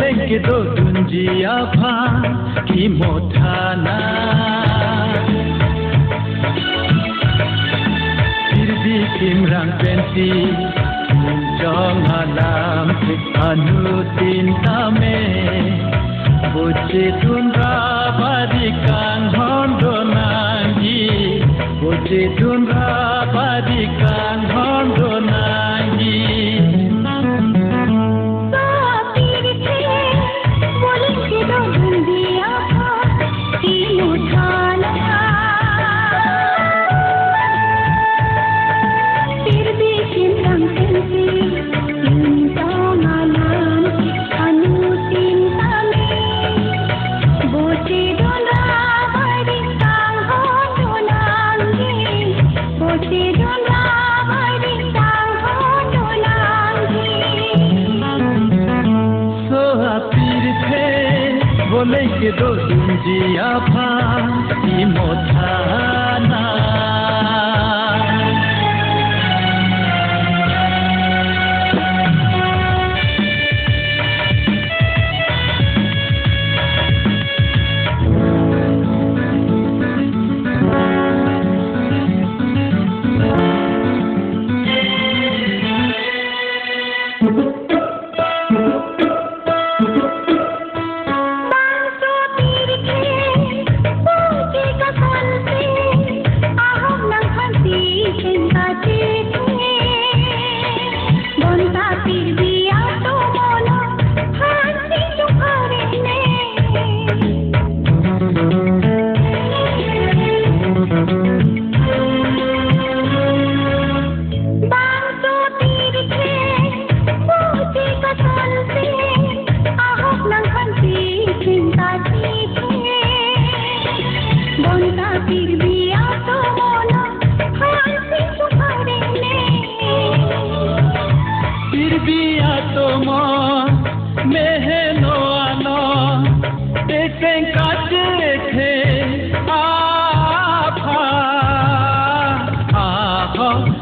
बोलेंगे दो दुंजिया भा की मोठाना फिर भी किमरां पेंती जong alam anu tinta me boce tunra barikan hondo nangi boce tunra barikan hondo nangi बोलेंगे दो दुंजिया भा की मोठाना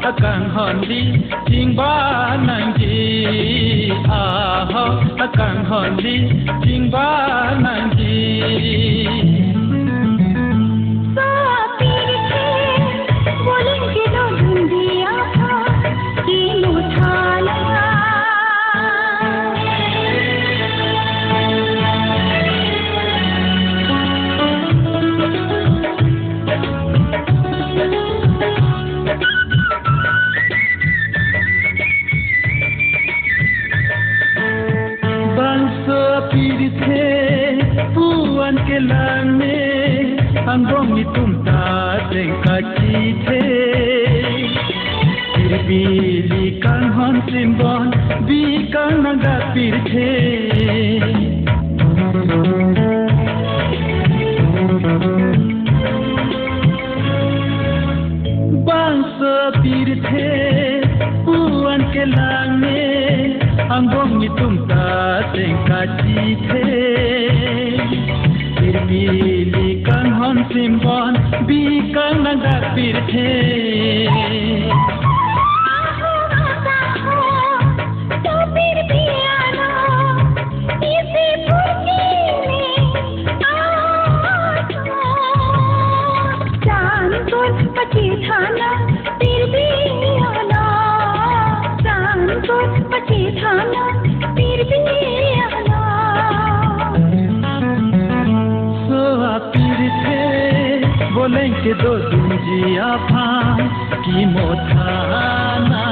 akan hondi jingba nangi aho akan hondi jingba nangi बोलेंगे दो दुंजिया भा की मोठाना puan ke lane anggong itum ta tengkaci the birbili kan hon simbon bi kan naga pirthe bangsa pirthe puan ke lane anggong itum ta tengkaci the बिरबिली kan hon simbon bi kan naga pirthe to birbiano isi purkini jantur pachi thana birbiano jantur pachi thana birbiano बोलेंगे दो दुंजिया भा की मोठाना